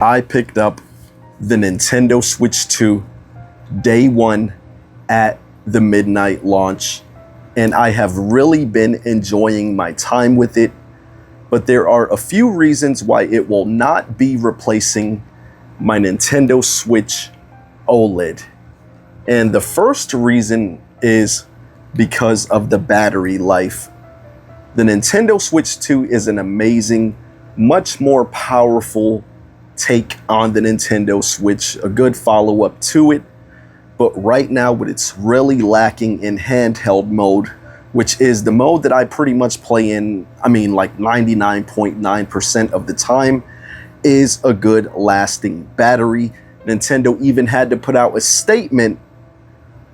I picked up the Nintendo Switch 2 day one at the midnight launch, and I have really been enjoying my time with it, but there are a few reasons why it will not be replacing my Nintendo Switch OLED. And the first reason is because of the battery life. The Nintendo Switch 2 is an amazing, much more powerful take on the Nintendo Switch, a good follow-up to it. But right now, what it's really lacking in handheld mode, which is the mode that I pretty much play in, like 99.9% of the time, is a good lasting battery. Nintendo even had to put out a statement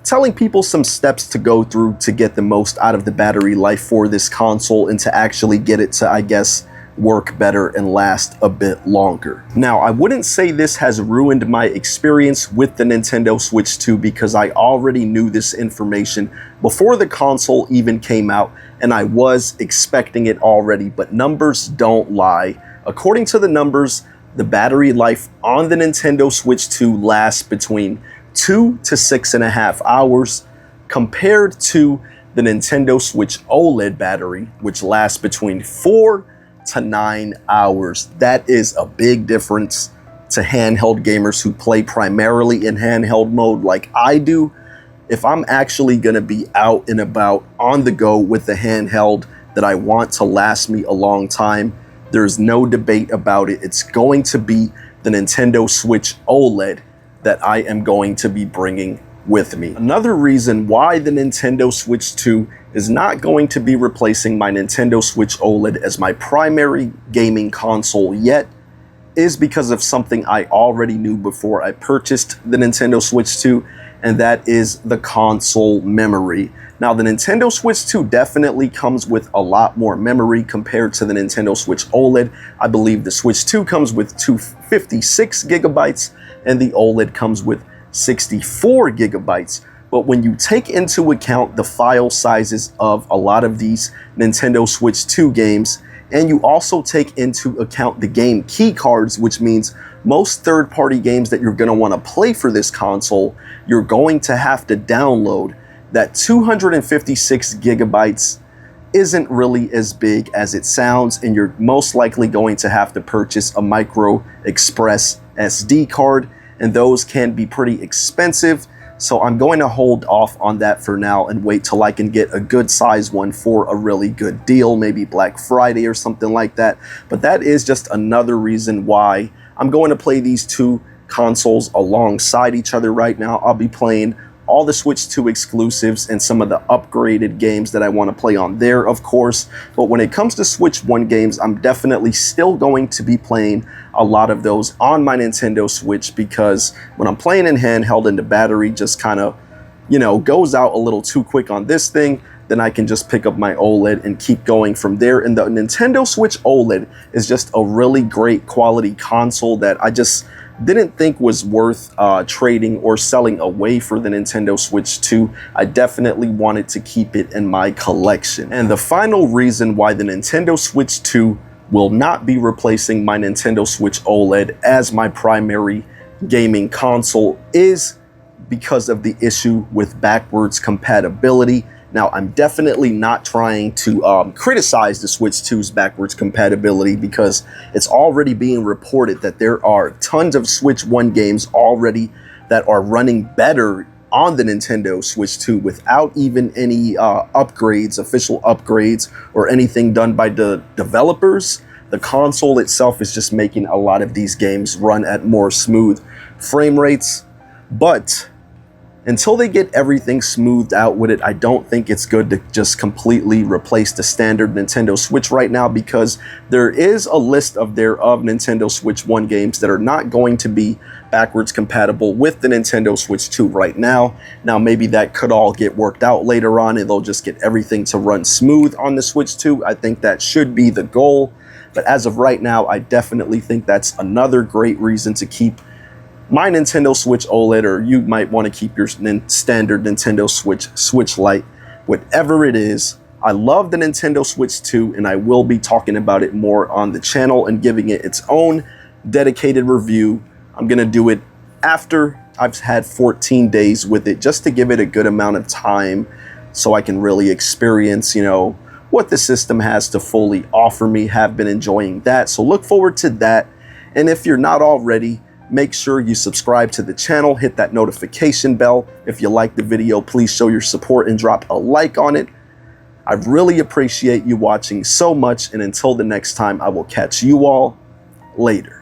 telling people some steps to go through to get the most out of the battery life for this console and to actually get it to, I guess, work better and last a bit longer. Now, I wouldn't say this has ruined my experience with the Nintendo Switch 2 because I already knew this information before the console even came out, and I was expecting it already, but numbers don't lie. According to the numbers, the battery life on the Nintendo Switch 2 lasts between 2 to 6.5 hours compared to the Nintendo Switch OLED battery, which lasts between 4 to 9 hours. That is a big difference to handheld gamers who play primarily in handheld mode like I do. If I'm actually gonna be out and about on the go with the handheld that I want to last me a long time, there's no debate about it. It's going to be the Nintendo Switch OLED that I am going to be bringing with me. Another reason why the Nintendo Switch 2 is not going to be replacing my Nintendo Switch OLED as my primary gaming console yet is because of something I already knew before I purchased the Nintendo Switch 2, and that is the console memory. Now, the Nintendo Switch 2 definitely comes with a lot more memory compared to the Nintendo Switch OLED. I believe the Switch 2 comes with 256 gigabytes and the OLED comes with 64 gigabytes. But when you take into account the file sizes of a lot of these Nintendo Switch 2 games, and you also take into account the game key cards, which means most third-party games that you're going to want to play for this console, you're going to have to download. That 256 gigabytes isn't really as big as it sounds, and you're most likely going to have to purchase a micro express SD card, and those can be pretty expensive. So I'm going to hold off on that for now and wait till I can get a good size one for a really good deal, maybe Black Friday or something like that. But that is just another reason why I'm going to play these two consoles alongside each other right now. I'll be playing all the Switch 2 exclusives and some of the upgraded games that I want to play on there, of course. But when it comes to Switch 1 games, I'm definitely still going to be playing a lot of those on my Nintendo Switch, because when I'm playing in handheld and the battery just kind of, goes out a little too quick on this thing, then I can just pick up my OLED and keep going from there. And the Nintendo Switch OLED is just a really great quality console that I just didn't think was worth trading or selling away for the Nintendo Switch 2. I definitely wanted to keep it in my collection. And the final reason why the Nintendo Switch 2 will not be replacing my Nintendo Switch OLED as my primary gaming console is because of the issue with backwards compatibility. Now, I'm definitely not trying to criticize the Switch 2's backwards compatibility, because it's already being reported that there are tons of Switch 1 games already that are running better on the Nintendo Switch 2 without even any upgrades, official upgrades, or anything done by the developers. The console itself is just making a lot of these games run at more smooth frame rates. But until they get everything smoothed out with it, I don't think it's good to just completely replace the standard Nintendo Switch right now, because there is a list of Nintendo Switch 1 games that are not going to be backwards compatible with the Nintendo Switch 2 right now. Now, maybe that could all get worked out later on and they'll just get everything to run smooth on the Switch 2. I think that should be the goal. But as of right now, I definitely think that's another great reason to keep my Nintendo Switch OLED, or you might want to keep your standard Nintendo Switch Lite, whatever it is. I love the Nintendo Switch 2, and I will be talking about it more on the channel and giving it its own dedicated review. I'm gonna do it after I've had 14 days with it, just to give it a good amount of time so I can really experience, what the system has to fully offer me. Have been enjoying that, so look forward to that. And if you're not already, make sure you subscribe to the channel, hit that notification bell. If you like the video, please show your support and drop a like on it. I really appreciate you watching so much, and until the next time, I will catch you all later.